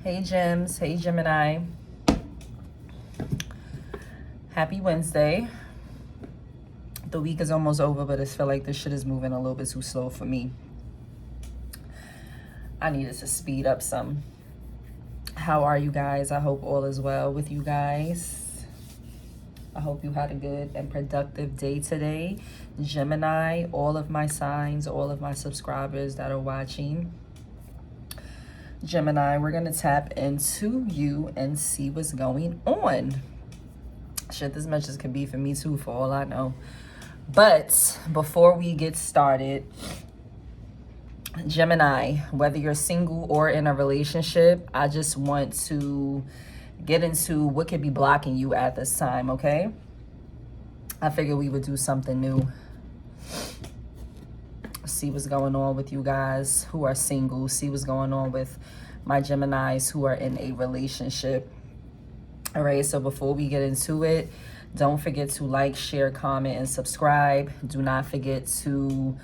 Hey Gems, hey Gemini. Happy Wednesday. The week is almost over, but I feel like this shit is moving a little bit too slow for me. I needed to speed up some. How are you guys? I hope all is well with you guys. I hope you had a good and productive day today. Gemini, all of my signs, all of my subscribers that are watching. Gemini, we're going to tap into you and see what's going on. Shit, this message could be for me too, for all I know. But before we get started, Gemini, whether you're single or in a relationship, I just want to get into what could be blocking you at this time, okay? I figured we would do something new. See what's going on with you guys who are single. See what's going on with my Geminis who are in a relationship. All right, so before we get into it, don't forget to like, share, comment, and subscribe. Do not forget to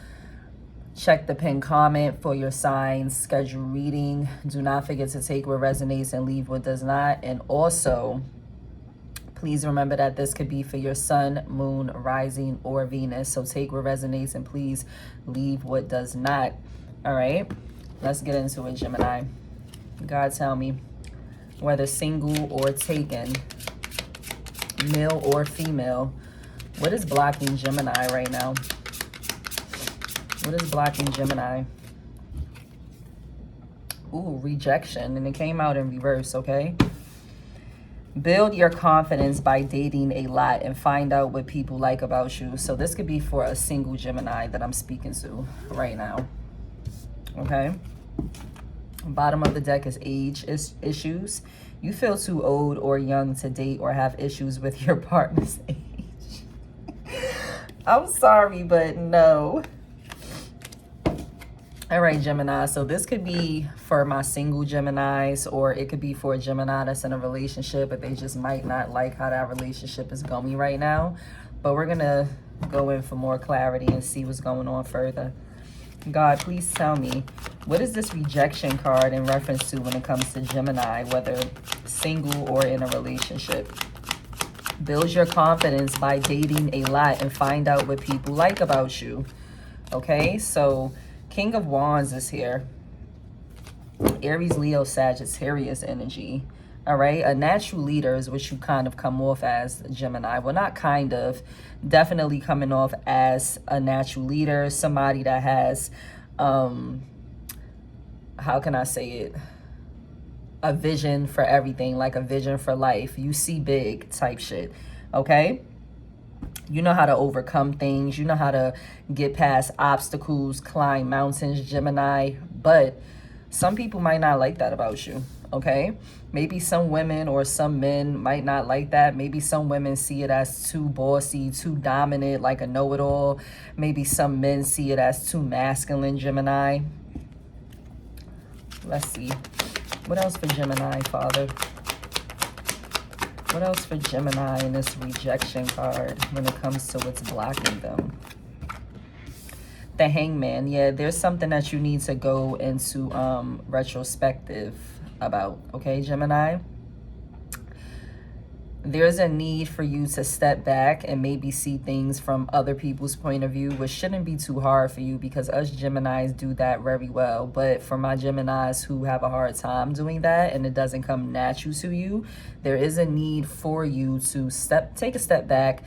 check the pinned comment for your signs schedule reading. Do not forget to take what resonates and leave what does not. And also, please remember that this could be for your sun, moon, rising, or Venus. So take what resonates and please leave what does not. All right, let's get into it, Gemini. God, tell me, whether single or taken, male or female, what is blocking Gemini right now? What is blocking Gemini? Ooh, rejection. And it came out in reverse, okay? Build your confidence by dating a lot and find out what people like about you. So this could be for a single Gemini that I'm speaking to right now. Okay? Bottom of the deck is age issues. You feel too old or young to date or have issues with your partner's age. I'm sorry, but no. All right, Gemini. So this could be for my single Geminis, or it could be for a Gemini that's in a relationship, but they just might not like how that relationship is going right now. But we're going to go in for more clarity and see what's going on further. God, please tell me, what is this rejection card in reference to when it comes to Gemini, whether single or in a relationship? Build your confidence by dating a lot and find out what people like about you. Okay, so King of Wands is here. Aries, Leo, Sagittarius energy. All right. A natural leader is what you kind of come off as, Gemini. Well, not kind of. Definitely coming off as a natural leader. Somebody that has, how can I say it? A vision for everything, like a vision for life. You see big type shit. Okay. You know how to overcome things. You know how to get past obstacles, climb mountains, Gemini. But some people might not like that about you, okay? Maybe some women or some men might not like that. Maybe some women see it as too bossy, too dominant, like a know-it-all. Maybe some men see it as too masculine, Gemini. Let's see. What else for Gemini, Father? What else for Gemini in this rejection card when it comes to what's blocking them? The Hangman. Yeah, there's something that you need to go into retrospective about, okay, Gemini? There's a need for you to step back and maybe see things from other people's point of view, which shouldn't be too hard for you because us Geminis do that very well. But for my Geminis who have a hard time doing that and it doesn't come natural to you, there is a need for you to take a step back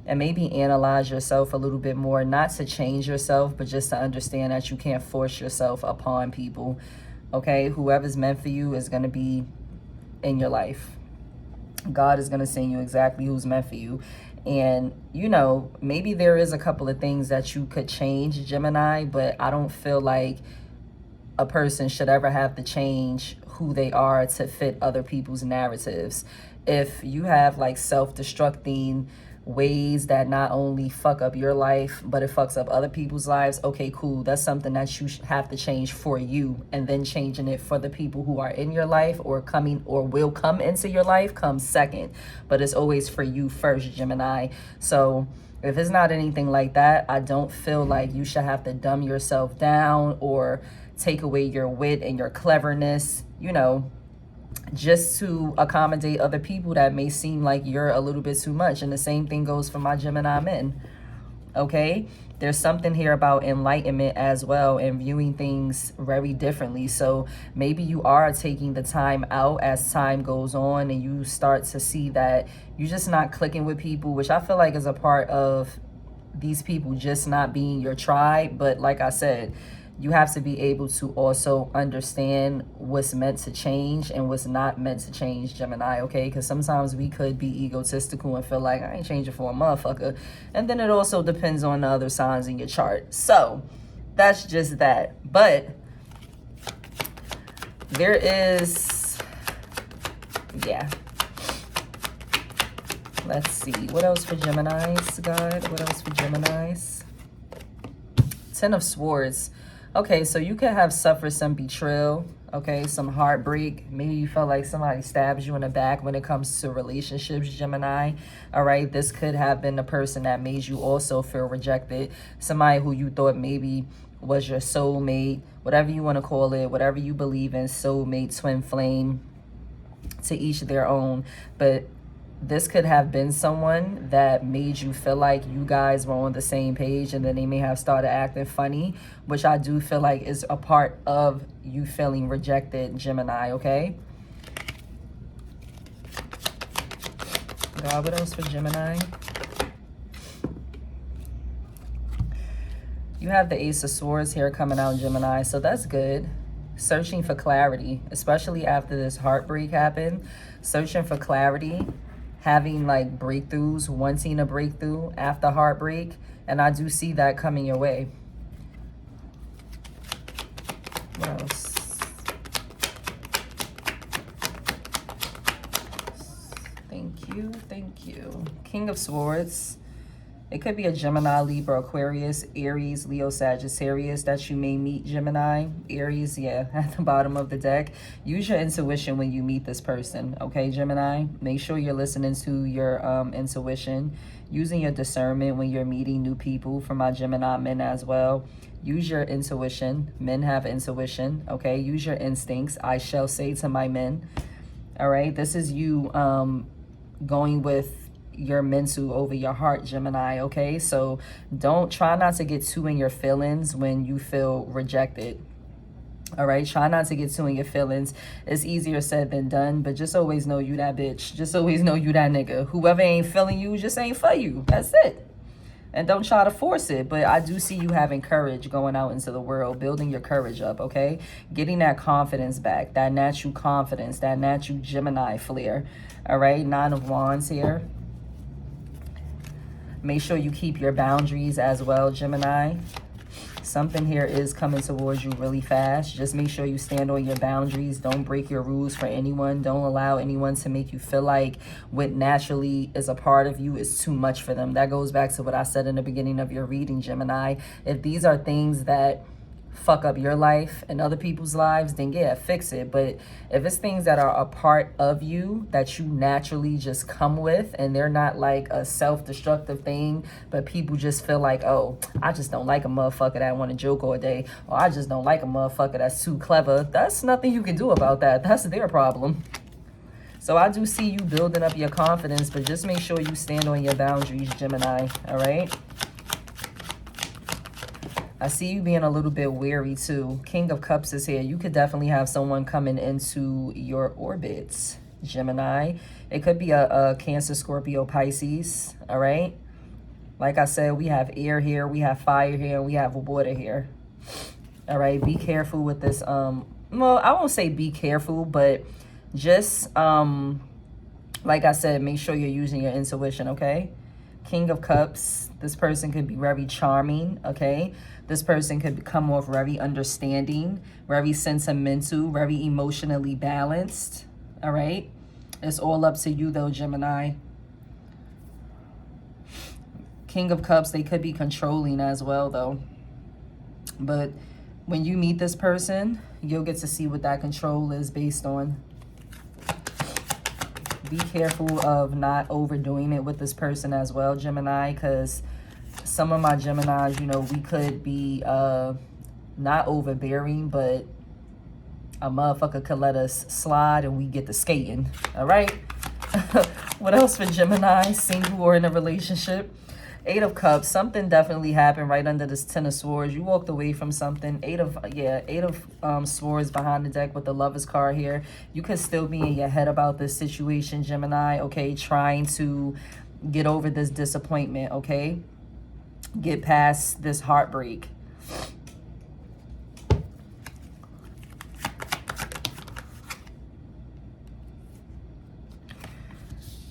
and maybe analyze yourself a little bit more, not to change yourself, but just to understand that you can't force yourself upon people, okay? Whoever's meant for you is going to be in your life. God is going to send you exactly who's meant for you. And, you know, maybe there is a couple of things that you could change, Gemini, but I don't feel like a person should ever have to change who they are to fit other people's narratives. If you have like self-destructing ways that not only fuck up your life, but it fucks up other people's lives, okay, cool. That's something that you have to change for you, and then changing it for the people who are in your life or coming or will come into your life comes second. But it's always for you first, Gemini. So if it's not anything like that, I don't feel like you should have to dumb yourself down or take away your wit and your cleverness. You know, just to accommodate other people that may seem like you're a little bit too much. And the same thing goes for my Gemini men. Okay, there's something here about enlightenment as well and viewing things very differently. So maybe you are taking the time out as time goes on and you start to see that you're just not clicking with people, which I feel like is a part of these people just not being your tribe. But like I said, you have to be able to also understand what's meant to change and what's not meant to change, Gemini, okay? Because sometimes we could be egotistical and feel like, I ain't changing for a motherfucker. And then it also depends on the other signs in your chart. So that's just that. But there is, yeah. Let's see. What else for Geminis, God? What else for Geminis? Ten of Swords. Okay, so you could have suffered some betrayal, okay, some heartbreak. Maybe you felt like somebody stabs you in the back when it comes to relationships, Gemini. All right, this could have been the person that made you also feel rejected. Somebody who you thought maybe was your soulmate, whatever you want to call it, whatever you believe in, soulmate, twin flame, to each their own. But this could have been someone that made you feel like you guys were on the same page, and then they may have started acting funny, which I do feel like is a part of you feeling rejected, Gemini, okay? God, what else for Gemini? You have the Ace of Swords here coming out, Gemini, so that's good. Searching for clarity, especially after this heartbreak happened. Searching for clarity. Having like breakthroughs, wanting a breakthrough after heartbreak. And I do see that coming your way. What else? Thank you, thank you. King of Swords. It could be a Gemini, Libra, Aquarius, Aries, Leo, Sagittarius that you may meet, Gemini. Aries, yeah, at the bottom of the deck. Use your intuition when you meet this person, okay, Gemini? Make sure you're listening to your intuition. Using your discernment when you're meeting new people. For my Gemini men as well. Use your intuition. Men have intuition, okay? Use your instincts, I shall say to my men. All right, this is you going with your mental over your heart, Gemini, okay? So try not to get too in your feelings when you feel rejected. All right, try not to get too in your feelings. It's easier said than done, but just always know you that bitch. Just always know you that nigga. Whoever ain't feeling you just ain't for you. That's it. And don't try to force it. But I do see you having courage going out into the world, building your courage up, okay? Getting that confidence back, that natural confidence, that natural Gemini flair. All right, Nine of Wands here. Make sure you keep your boundaries as well, Gemini. Something here is coming towards you really fast. Just make sure you stand on your boundaries. Don't break your rules for anyone. Don't allow anyone to make you feel like what naturally is a part of you is too much for them. That goes back to what I said in the beginning of your reading, Gemini. If these are things that fuck up your life and other people's lives, then yeah, fix it. But if it's things that are a part of you that you naturally just come with, and they're not like a self-destructive thing, but people just feel like, oh, I just don't like a motherfucker that want to joke all day, or I just don't like a motherfucker that's too clever, that's nothing you can do about that. That's their problem. So I do see you building up your confidence, but just make sure you stand on your boundaries, Gemini, all right? I see you being a little bit wary too. King of Cups is here. You could definitely have someone coming into your orbits, Gemini. It could be a Cancer, Scorpio, Pisces, all right? Like I said, we have air here, we have fire here, and we have water here. All right, be careful with this. Well, I won't say be careful, but just, like I said, make sure you're using your intuition, okay? King of Cups, this person could be very charming, okay? This person could come off very understanding, very sentimental, very emotionally balanced, all right? It's all up to you though, Gemini. King of Cups, they could be controlling as well though. But when you meet this person, you'll get to see what that control is based on. Be careful of not overdoing it with this person as well, Gemini, because some of my Geminis, you know, we could be not overbearing, but A motherfucker could let us slide and we get to skating. All right. What else for Gemini, single or in a relationship? 8 of Cups. Something definitely happened right under this 10 of Swords. You walked away from something. 8 of Swords behind the deck with the Lovers card here. You could still be in your head about this situation, Gemini, okay? Trying to get over this disappointment, okay? Get past this heartbreak.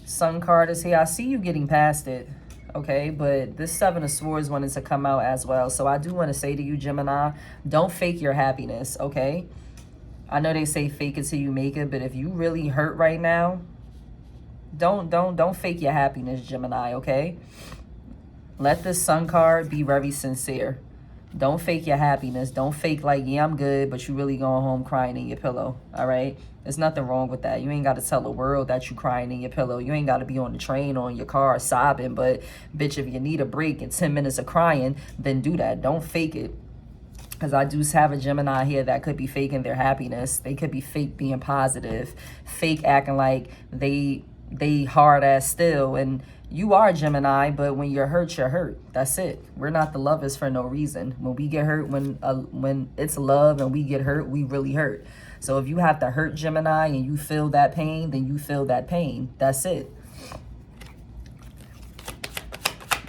Sun card is here. I see you getting past it, okay? But this 7 of Swords wanted to come out as well. So I do want to say to you, Gemini, don't fake your happiness, okay? I know they say fake it till you make it, but if you really hurt right now, don't fake your happiness, Gemini, okay? Let this Sun card be very sincere. Don't fake your happiness. Don't fake like, yeah, I'm good, but you really going home crying in your pillow, all right? There's nothing wrong with that. You ain't got to tell the world that you crying in your pillow. You ain't got to be on the train or in your car sobbing, but, bitch, if you need a break in 10 minutes of crying, then do that. Don't fake it. Because I do have a Gemini here that could be faking their happiness. They could be fake being positive, fake acting like they hard ass still, and you are Gemini, but when you're hurt, you're hurt. That's it. We're not the lovers for no reason. When we get hurt, when it's love and we get hurt, we really hurt. So if you have to hurt, Gemini, and you feel that pain, then you feel that pain. That's it.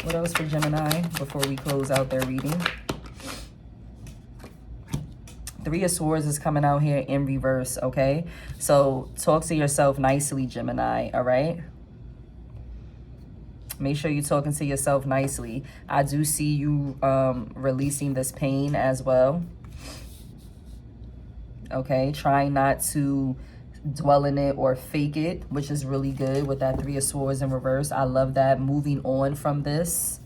What else for Gemini before we close out their reading? 3 of Swords is coming out here in reverse, okay? So talk to yourself nicely, Gemini, all right? Make sure you're talking to yourself nicely. I do see you releasing this pain as well. Okay, trying not to dwell in it or fake it, which is really good with that 3 of Swords in reverse. I love that. Moving on from this.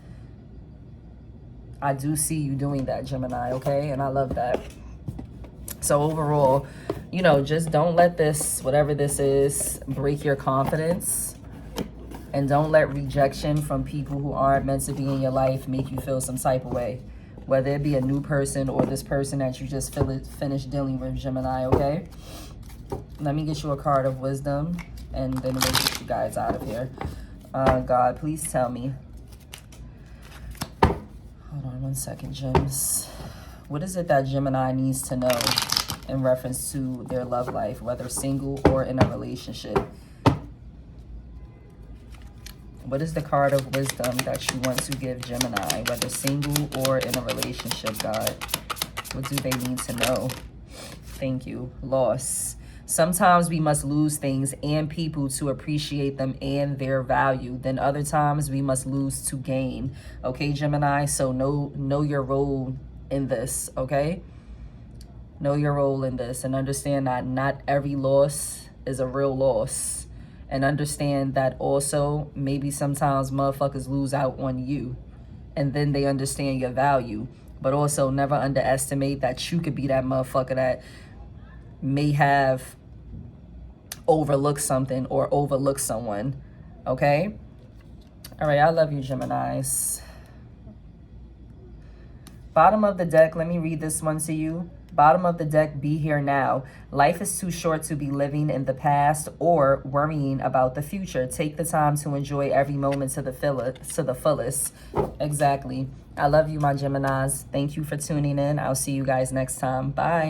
I do see you doing that, Gemini, okay? And I love that. So overall, you know, just don't let this, whatever this is, break your confidence. And don't let rejection from people who aren't meant to be in your life make you feel some type of way. Whether it be a new person or this person that you just finished dealing with, Gemini, okay? Let me get you a card of wisdom, and then we'll get you guys out of here. God, please tell me. Hold on one second, Gems. What is it that Gemini needs to know in reference to their love life, whether single or in a relationship? What is the card of wisdom that you want to give Gemini, whether single or in a relationship, God? What do they need to know? Thank you. Loss. Sometimes we must lose things and people to appreciate them and their value. Then other times we must lose to gain. Okay, Gemini? So know your role in this, okay? Know your role in this and understand that not every loss is a real loss. And understand that also maybe sometimes motherfuckers lose out on you and then they understand your value. But also never underestimate that you could be that motherfucker that may have overlooked something or overlooked someone, okay? All right, I love you, Geminis. Bottom of the deck, let me read this one to you. Bottom of the deck, be here now. Life is too short to be living in the past or worrying about the future. Take the time to enjoy every moment to the fullest. Exactly. I love you, my Geminis. Thank you for tuning in. I'll see you guys next time. Bye.